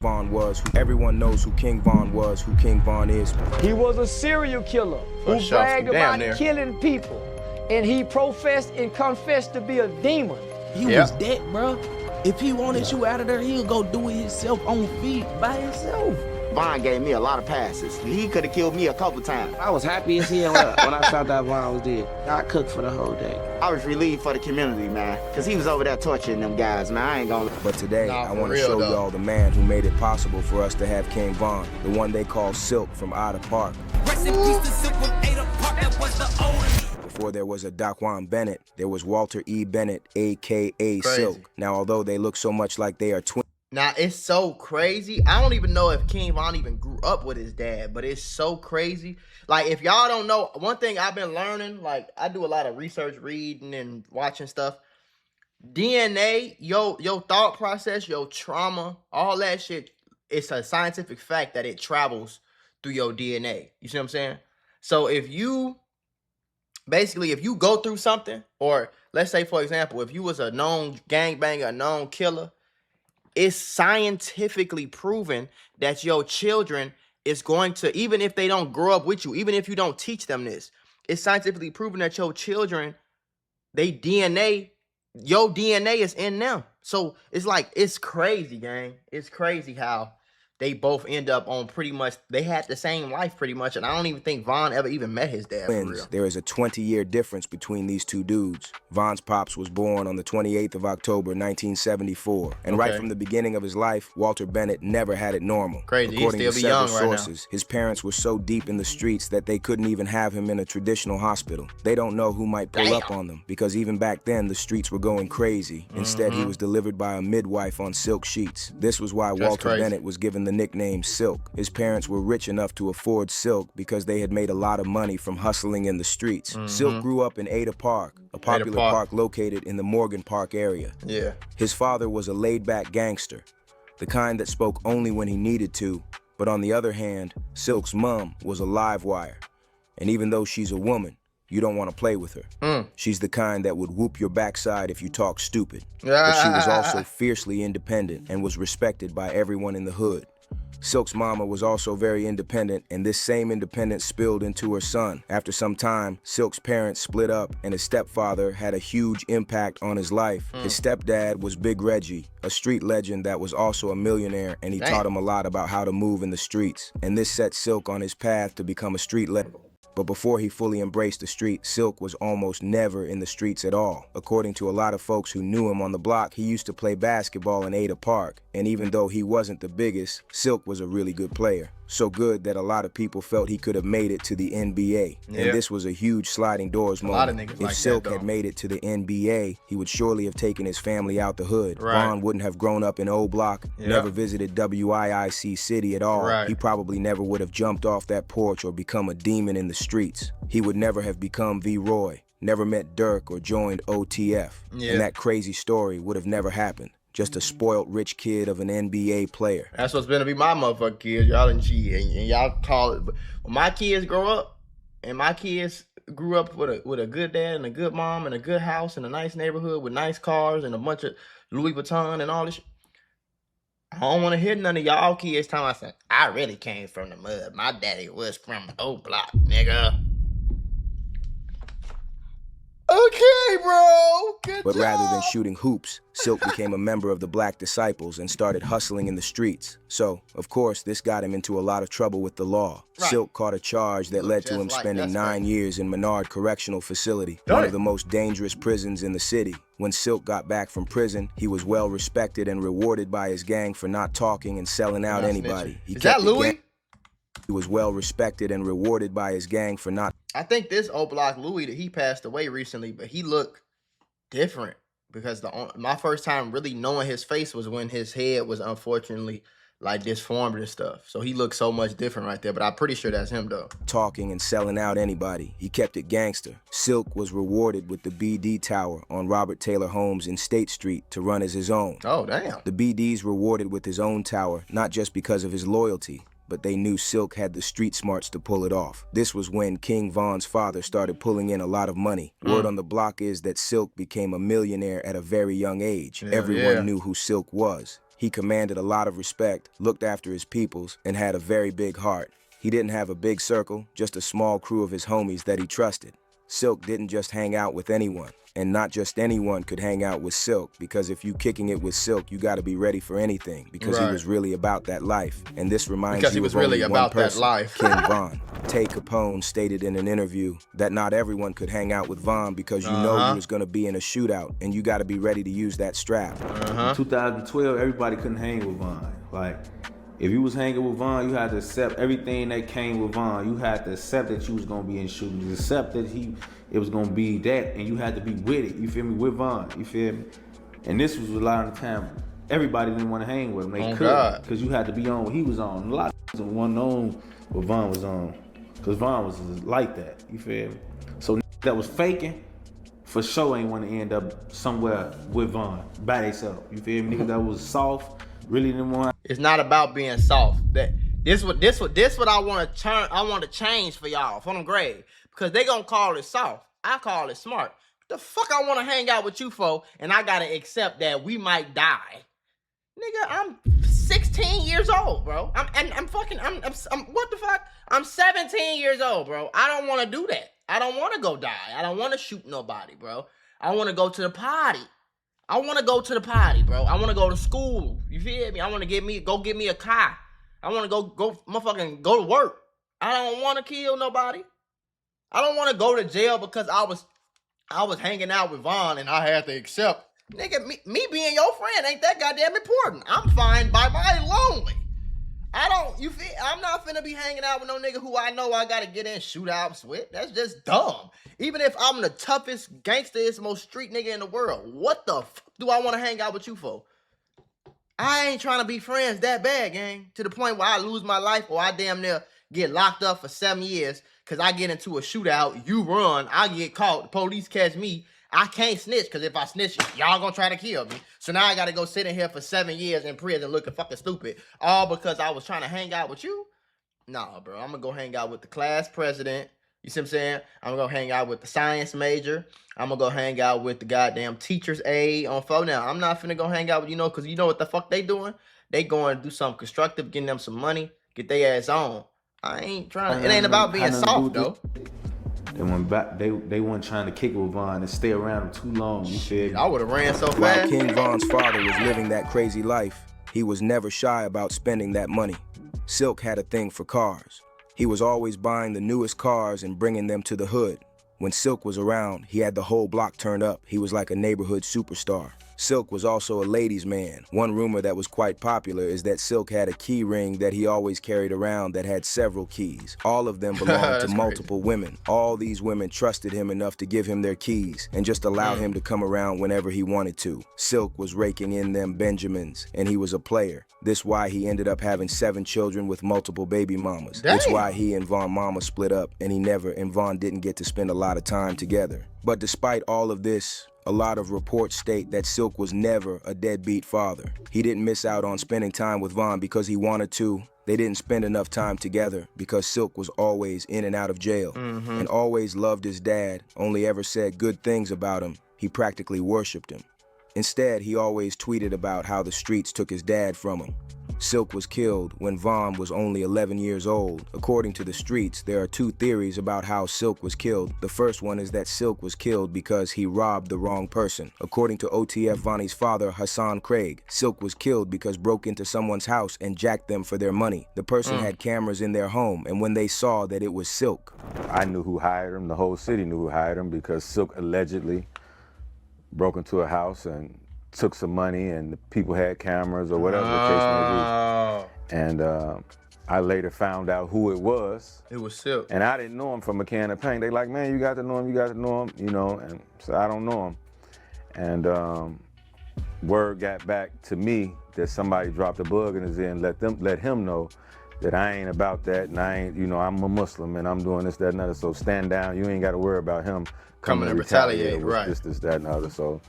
Von was, who everyone knows who King Von was, who King Von is. He was a serial killer who bragged about killing people, and he professed and confessed to be a demon. He was that, bro. If he wanted you out of there, he'll go do it himself on feet by himself. Von gave me a lot of passes. He could have killed me a couple times. I was happy as hell when I found out Von was dead. I cooked for the whole day. I was relieved for the community, man, because he was over there torturing them guys, man. I ain't gonna... But today, I want to show y'all the man who made it possible for us to have King Von, the one they call Silk from Ada Park. Rest in peace to Silk from Ada Park, that was the oldest. Before there was a Daquan Bennett, there was Walter E. Bennett, a.k.a. Silk. Now, although they look so much like they are twins. Now, it's so crazy. I don't even know if King Von even grew up with his dad, but it's so crazy. Like, if y'all don't know, one thing I've been learning, like, I do a lot of research, reading and watching stuff. DNA, your thought process, your trauma, all that shit, it's a scientific fact that it travels through your DNA. You see what I'm saying? So if you, basically, if you go through something, or let's say, for example, if you was a known gangbanger, a known killer, it's scientifically proven that your children is going to, even if they don't grow up with you, even if you don't teach them this, it's scientifically proven that your children, they DNA, your DNA is in them. So it's like, it's crazy, gang. It's crazy how they both end up on pretty much, they had the same life pretty much, and I don't even think Von ever even met his dad for real. There is a 20-year difference between these two dudes. Von's pops was born on the 28th of October, 1974, and right from the beginning of his life, Walter Bennett never had it normal. Crazy, According he'd to still be several young right sources, his parents were so deep in the streets that they couldn't even have him in a traditional hospital. They don't know who might pull up on them, because even back then, the streets were going crazy. Instead, he was delivered by a midwife on silk sheets. This was why Walter Bennett was given the nickname Silk. His parents were rich enough to afford Silk because they had made a lot of money from hustling in the streets. Silk grew up in Ada Park, a popular park located in the Morgan Park area. His father was a laid-back gangster, the kind that spoke only when he needed to, but on the other hand, Silk's mom was a live wire. And even though she's a woman, you don't want to play with her. She's the kind that would whoop your backside if you talk stupid. But she was also fiercely independent and was respected by everyone in the hood. Silk's mama was also very independent, and this same independence spilled into her son. After some time, Silk's parents split up, and his stepfather had a huge impact on his life. His stepdad was Big Reggie, a street legend that was also a millionaire, and he taught him a lot about how to move in the streets. And this set Silk on his path to become a street legend. But before he fully embraced the street, Silk was almost never in the streets at all. According to a lot of folks who knew him on the block, he used to play basketball in Ada Park. And even though he wasn't the biggest, Silk was a really good player. So good that a lot of people felt he could have made it to the NBA. And this was a huge sliding doors moment. If Silk had made it to the NBA, he would surely have taken his family out the hood. Von wouldn't have grown up in O Block, never visited WIIC City at all. He probably never would have jumped off that porch or become a demon in the streets. He would never have become V. Roy, never met Dirk or joined OTF. And that crazy story would have never happened. Just a spoiled rich kid of an NBA player. That's what's gonna be my motherfucking kids. Y'all and y'all call it. But when my kids grow up, and my kids grew up with a good dad and a good mom and a good house and a nice neighborhood with nice cars and a bunch of Louis Vuitton and all this shit, I don't want to hear none of y'all kids telling me, I really came from the mud. My daddy was from O Block, nigga. Okay, bro. Good But job. rather than shooting hoops, Silk became a member of the Black Disciples and started hustling in the streets. So, of course, this got him into a lot of trouble with the law. Silk caught a charge that led to him spending 9 years in Menard Correctional Facility, one of the most dangerous prisons in the city. When Silk got back from prison, he was well respected and rewarded by his gang for not talking and selling out anybody. Is that Louis? He was well respected and rewarded by his gang for not... I think this O Block Louis, that he passed away recently, but he looked different because my first time really knowing his face was when his head was unfortunately like disformed and stuff. So he looked so much different right there, but I'm pretty sure that's him though. Talking and selling out anybody. He kept it gangster. Silk was rewarded with the BD Tower on Robert Taylor Homes in State Street to run as his own. Oh, damn. The BD's rewarded with his own tower, not just because of his loyalty, but they knew Silk had the street smarts to pull it off. This was when King Von's father started pulling in a lot of money. Word on the block is that Silk became a millionaire at a very young age. Everyone knew who Silk was. He commanded a lot of respect, looked after his peoples, and had a very big heart. He didn't have a big circle, just a small crew of his homies that he trusted. Silk didn't just hang out with anyone, and not just anyone could hang out with Silk, because if you kicking it with Silk, you gotta be ready for anything, because he was really about that life. And this reminds you of only one person, King Von. Tay Capone stated in an interview that not everyone could hang out with Von because you know you was gonna be in a shootout, and you gotta be ready to use that strap. In 2012, everybody couldn't hang with Von. Like, if you was hanging with Von, you had to accept everything that came with Von. You had to accept that you was gonna be in shootings, accept that it was gonna be that, and you had to be with it. You feel me? With Von, you feel me? And this was a lot of the time. Everybody didn't want to hang with him. They couldn't, because you had to be on what he was on. A lot of one known what Von was on, because Von was like that. You feel me? So that was faking, for sure ain't want to end up somewhere with Von by themselves. You feel me? Niggas that was soft. Really didn't want. It's not about being soft. This what I want to turn. I want to change for y'all for them grave, because they gonna call it soft. I call it smart. The fuck I want to hang out with you for, and I gotta accept that we might die. Nigga, I'm 16 years old, bro. I'm what the fuck? I'm 17 years old, bro. I don't want to do that. I don't want to go die. I don't want to shoot nobody, bro. I want to go to the party. I want to go to the party, bro. I want to go to school. You feel me? I want to go get me a car. I want to go motherfucking go to work. I don't want to kill nobody. I don't want to go to jail because I was hanging out with Von and I had to accept. Nigga, me being your friend ain't that goddamn important. I'm fine by my lonely. I'm not finna be hanging out with no nigga who I know I gotta get in shootouts with. That's just dumb. Even if I'm the toughest, gangsterest, most street nigga in the world, what the fuck do I want to hang out with you for? I ain't trying to be friends that bad, gang. To the point where I lose my life or I damn near get locked up for 7 years because I get into a shootout, you run, I get caught, the police catch me. I can't snitch, because if I snitch, y'all gonna try to kill me. So now I gotta go sit in here for 7 years in prison looking fucking stupid. All because I was trying to hang out with you? Nah, bro. I'm gonna go hang out with the class president. You see what I'm saying? I'm gonna go hang out with the science major. I'm gonna go hang out with the goddamn teacher's aide on phone. Now, I'm not finna go hang out with, because you know what the fuck they doing? They going to do something constructive, getting them some money, get their ass on. I ain't trying to, it ain't about being soft, though. They went back. They weren't trying to kick with Von and stay around him too long. You feel? I would have ran so fast. While King Von's father was living that crazy life, he was never shy about spending that money. Silk had a thing for cars. He was always buying the newest cars and bringing them to the hood. When Silk was around, he had the whole block turned up. He was like a neighborhood superstar. Silk was also a ladies' man. One rumor that was quite popular is that Silk had a key ring that he always carried around that had several keys. All of them belonged to multiple women. All these women trusted him enough to give him their keys and just allow him to come around whenever he wanted to. Silk was raking in them Benjamins, and he was a player. This why he ended up having 7 children with multiple baby mamas. That's why he and Von Mama split up, and Von didn't get to spend a lot of time together. But despite all of this, a lot of reports state that Silk was never a deadbeat father. He didn't miss out on spending time with Von because he wanted to. They didn't spend enough time together because Silk was always in and out of jail and always loved his dad, only ever said good things about him. He practically worshipped him. Instead, he always tweeted about how the streets took his dad from him. Silk was killed when Von was only 11 years old. According to the streets, there are 2 theories about how Silk was killed. The first one is that Silk was killed because he robbed the wrong person. According to OTF Vonnie's father, Hassan Craig, Silk was killed because broke into someone's house and jacked them for their money. The person had cameras in their home, and when they saw that it was Silk. I knew who hired him. The whole city knew who hired him because Silk allegedly broke into a house and took some money, and the people had cameras or whatever the case may be. And I later found out who it was. It was Silk. And I didn't know him from a can of paint. They like, man, you got to know him, and so I don't know him. And word got back to me that somebody dropped a bug in his ear and let him know that I ain't about that, and I ain't, I'm a Muslim and I'm doing this, that, and other. So stand down. You ain't got to worry about him coming to retaliate, right? This, that, and other. So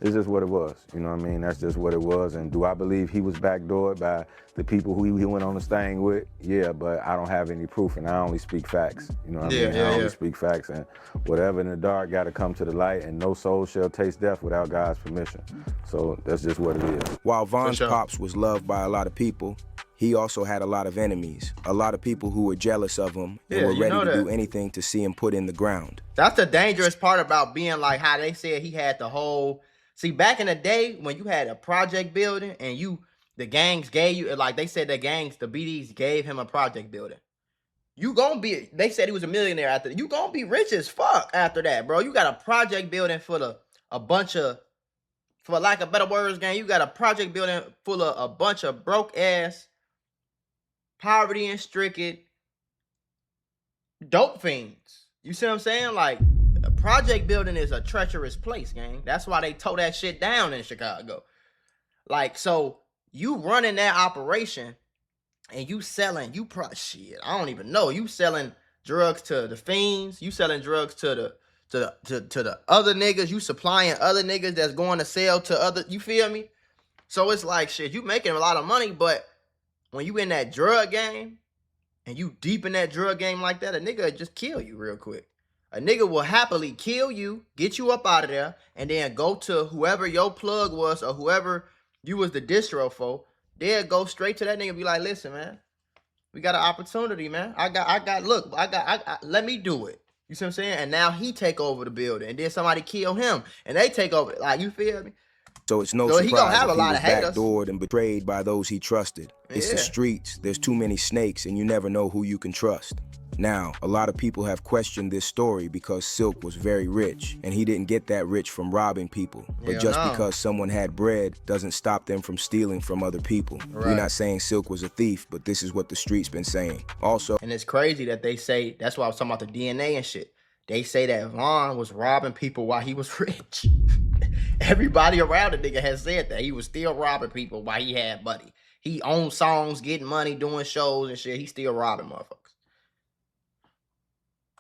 it's just what it was. You know what I mean? That's just what it was. And do I believe he was backdoored by the people who he went on this thing with? Yeah, but I don't have any proof, and I only speak facts. You know what I mean? I only speak facts, and whatever in the dark got to come to the light, and no soul shall taste death without God's permission. So that's just what it is. While Von's pops was loved by a lot of people, he also had a lot of enemies, a lot of people who were jealous of him and were ready to do anything to see him put in the ground. That's the dangerous part about being like how they said he had the whole. See, back in the day when you had a project building and the gangs gave you, like they said the BDs gave him a project building. You gonna be, they said he was a millionaire after, you gonna be rich as fuck after that, bro. You got a project building full of a bunch of, for lack of better words, gang, you got a project building full of a bunch of broke ass, poverty and stricken dope fiends. You see what I'm saying? Like, a project building is a treacherous place, gang. That's why they tore that shit down in Chicago. Like, so you running that operation and you selling, shit, I don't even know. You selling drugs to the fiends. You selling drugs to the other niggas. You supplying other niggas that's going to sell to other, you feel me? So it's like, shit, you making a lot of money, but when you in that drug game and you deep in that drug game like that, a nigga just kill you real quick. A nigga will happily kill you, get you up out of there, and then go to whoever your plug was or whoever you was the distro for. They'll go straight to that nigga and be like, listen, man, we got an opportunity, man. Let me do it. You see what I'm saying? And now he take over the building, and then somebody kill him, and they take over. Like, you feel me? So it's no surprise he gonna have a lot of haters. Backdoored and betrayed by those he trusted. It's the streets. There's too many snakes, and you never know who you can trust. Now, a lot of people have questioned this story because Silk was very rich, and he didn't get that rich from robbing people. But because someone had bread doesn't stop them from stealing from other people. We're not saying Silk was a thief, but this is what the street's been saying. Also, and it's crazy that they say, that's why I was talking about the DNA and shit. They say that Von was robbing people while he was rich. Everybody around the nigga has said that. He was still robbing people while he had money. He owned songs, getting money, doing shows and shit. He still robbing motherfuckers.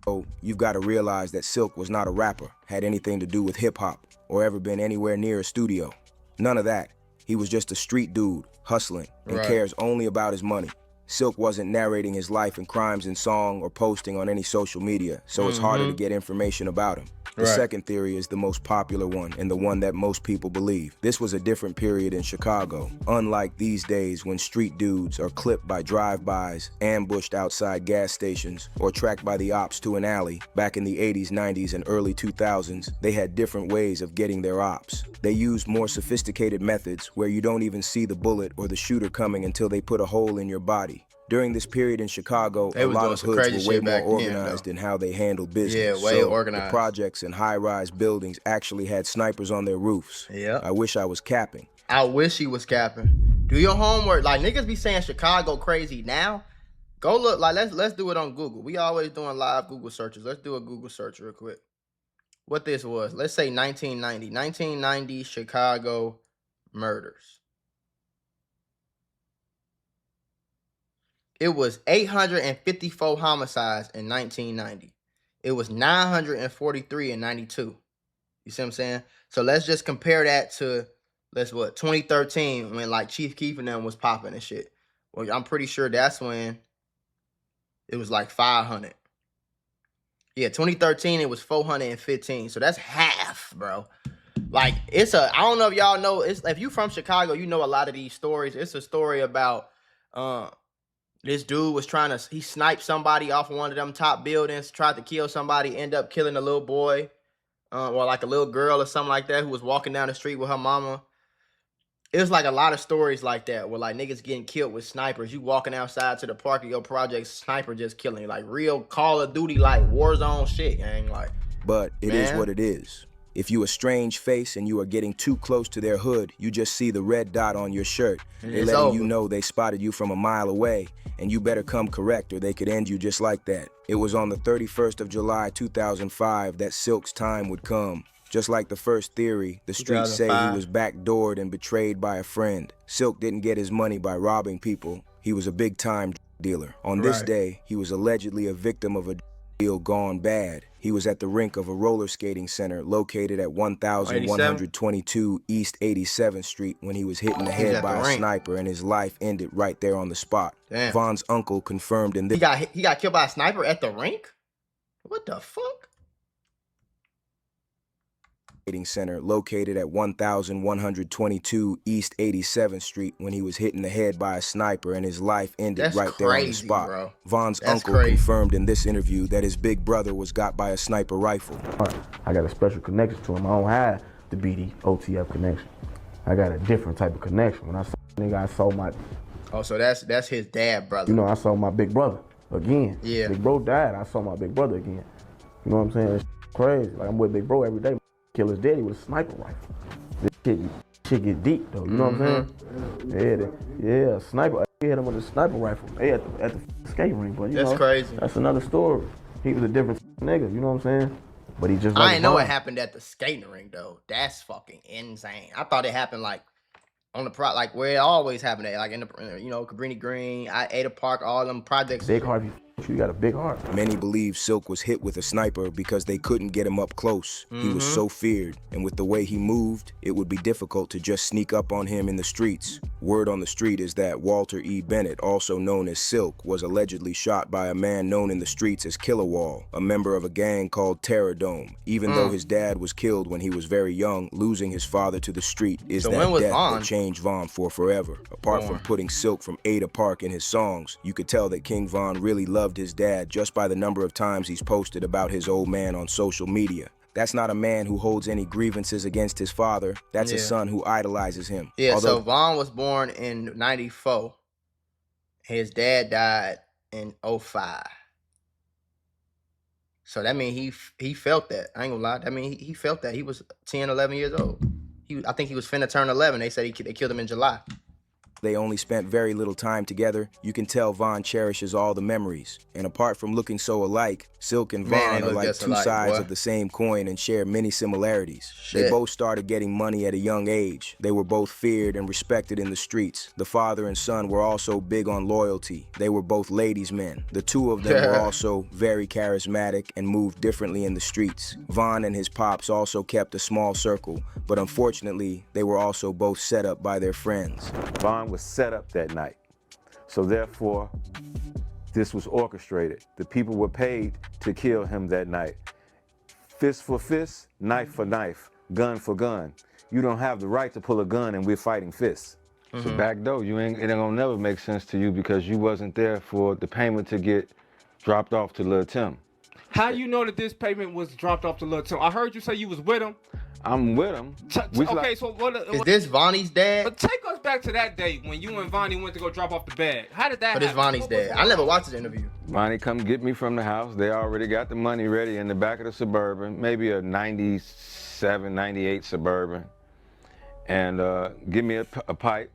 So you've got to realize that Silk was not a rapper, had anything to do with hip-hop, or ever been anywhere near a studio. None of that. He was just a street dude, hustling, and cares only about his money. Silk wasn't narrating his life and crimes in song or posting on any social media, so it's harder to get information about him. The second theory is the most popular one and the one that most people believe. This was a different period in Chicago, unlike these days when street dudes are clipped by drive-bys, ambushed outside gas stations, or tracked by the ops to an alley. Back in the 80s, 90s, and early 2000s, they had different ways of getting their ops. They used more sophisticated methods where you don't even see the bullet or the shooter coming until they put a hole in your body. During this period in Chicago, a lot of hoods were way more organized in how they handled business. Yeah, way organized. The projects and high-rise buildings actually had snipers on their roofs. Yeah. I wish I was capping. I wish he was capping. Do your homework. Like, niggas be saying Chicago crazy now. Go look. Like, let's do it on Google. We always doing live Google searches. Let's do a Google search real quick. What this was. Let's say 1990. 1990 Chicago murders. It was 854 homicides in 1990. It was 943 in 92. You see what I'm saying? So let's just compare that to, 2013 when like Chief Keef and them was popping and shit. Well, I'm pretty sure that's when it was like 500. Yeah, 2013 it was 415. So that's half, bro. Like, I don't know if y'all know, if you from Chicago, you know a lot of these stories. It's a story about this dude was he sniped somebody off of one of them top buildings, tried to kill somebody, end up killing a little boy, or like a little girl or something like that who was walking down the street with her mama. It was like a lot of stories like that where like niggas getting killed with snipers. You walking outside to the park of your project, sniper just killing you. Like real Call of Duty, like Warzone shit, gang. Like, but it is what it is. If you a strange face and you are getting too close to their hood, you just see the red dot on your shirt. They're letting you know they spotted you from a mile away, and you better come correct or they could end you just like that. It was on the 31st of July, 2005 that Silk's time would come. Just like the first theory, the streets say he was backdoored and betrayed by a friend. Silk didn't get his money by robbing people. He was a big-time dealer. On this day, he was allegedly a victim of a deal gone bad. He was at the rink of a roller skating center located at 1122 East 87th Street when he was hit in the head by a sniper, and his life ended right there on the spot. Damn. Von's uncle confirmed in this. He got killed by a sniper at the rink? What the fuck? Center located at 1122 East 87th Street when he was hit in the head by a sniper, and his life ended there on the spot. Bro. Von's uncle confirmed in this interview that his big brother was got by a sniper rifle. I got a special connection to him. I don't have the BD OTF connection. I got a different type of connection. When I saw nigga, I saw my. Oh, so that's his dad, brother. You know, I saw my big brother again. Yeah. Big bro died. I saw my big brother again. You know what I'm saying? It's crazy. Like, I'm with big bro every day. Kill his daddy with a sniper rifle. This shit get deep though. You know what I'm saying? Yeah, sniper. He hit him with a sniper rifle. They at the skate rink, but you know, crazy. That's another story. He was a different nigga. You know what I'm saying? But he just. I ain't know it happened at the skating rink though. That's fucking insane. I thought it happened like on the like where it always happened at, like in the Cabrini Green, Ada Park, all them projects. Big heart. You got a big heart. Many believe Silk was hit with a sniper because they couldn't get him up close. He was so feared, and with the way he moved, it would be difficult to just sneak up on him in the streets. Word on the street is that Walter E. Bennett, also known as Silk, was allegedly shot by a man known in the streets as Kilowall, a member of a gang called Terror Dome. Even though his dad was killed when he was very young, losing his father to the street is that death that changed Von for forever. Apart from putting Silk from Ada Park in his songs, you could tell that King Von really loved his dad just by the number of times he's posted about his old man on social media. That's not a man who holds any grievances against his father. That's a son who idolizes him. Yeah, so Von was born in 94. His dad died in 05. So that means he felt that. I ain't gonna lie. I mean, he felt that. He was 10, 11 years old. I think he was finna turn 11. They said they killed him in July. They only spent very little time together. You can tell Von cherishes all the memories. And apart from looking so alike, Silk and Von are like two sides of the same coin and share many similarities. They both started getting money at a young age. They were both feared and respected in the streets. The father and son were also big on loyalty. They were both ladies' men. The two of them were also very charismatic and moved differently in the streets. Von and his pops also kept a small circle, but unfortunately, they were also both set up by their friends. Von was set up that night. So therefore, this was orchestrated. The people were paid to kill him that night. Fist for fist, knife for knife, gun for gun. You don't have the right to pull a gun and we're fighting fists. So back though, it ain't gonna never make sense to you because you wasn't there for the payment to get dropped off to Lil Tim. How you know that this payment was dropped off to Lil Tim? I heard you say you was with him. I'm with him. Okay, so what is this Vonnie's dad? But take us back to that day when you and Vonnie went to go drop off the bag. How did that happen? But it's Vonnie's dad. I never watched this interview. Vonnie come get me from the house. They already got the money ready in the back of the Suburban, maybe a 97, 98 Suburban. And give me a pipe.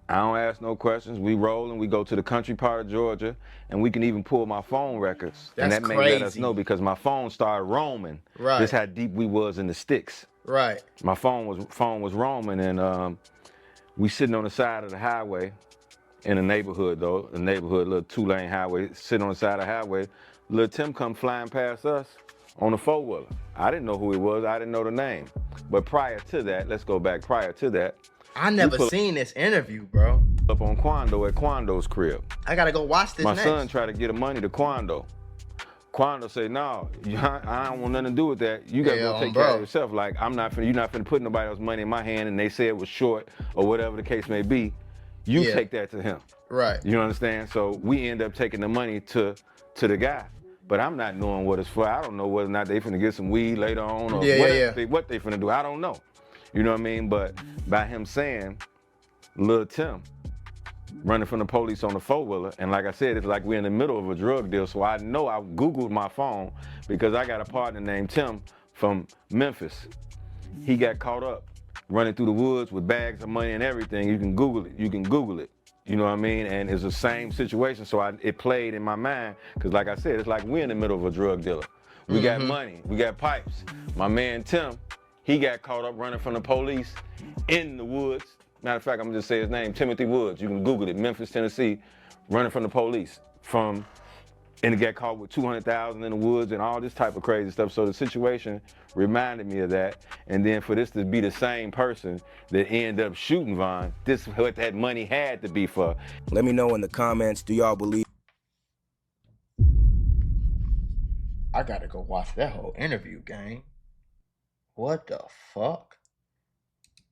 I don't ask no questions. We roll and we go to the country part of Georgia, and we can even pull my phone records. That's and that crazy. may let us know because my phone started roaming. Right. This how deep we was in the sticks. Right. My phone was roaming, and we sitting on the side of the highway in a neighborhood though, a little 2-lane highway, sitting on the side of the highway. Lil Tim come flying past us on a 4-wheeler. I didn't know who he was. I didn't know the name. But prior to that, let's go back. Prior to that, I never seen this interview, bro. Up on Quando at Quando's crib. I gotta go watch this. My son tried to get the money to Quando. Quando say, no, I don't want nothing to do with that. You gotta go take care of yourself. Like, you're not finna put nobody else's money in my hand and they say it was short or whatever the case may be. You take that to him. Right. You understand? So we end up taking the money to the guy. But I'm not knowing what it's for. I don't know whether or not they finna get some weed later on or what they finna do. I don't know. You know what I mean? But by him saying, Lil Tim running from the police on the 4-wheeler, and like I said, it's like we're in the middle of a drug deal, so I know I Googled my phone because I got a partner named Tim from Memphis. He got caught up running through the woods with bags of money and everything. You can Google it. You know what I mean? And it's the same situation, so it played in my mind because like I said, it's like we're in the middle of a drug dealer. We got money, we got pipes. My man Tim, he got caught up running from the police in the woods. Matter of fact, I'm gonna just say his name, Timothy Woods. You can Google it, Memphis, Tennessee, running from the police from and got caught with 200,000 in the woods and all this type of crazy stuff. So the situation reminded me of that. And then for this to be the same person that ended up shooting Von, this is what that money had to be for. Let me know in the comments, do y'all believe? I gotta go watch that whole interview, gang. What the fuck?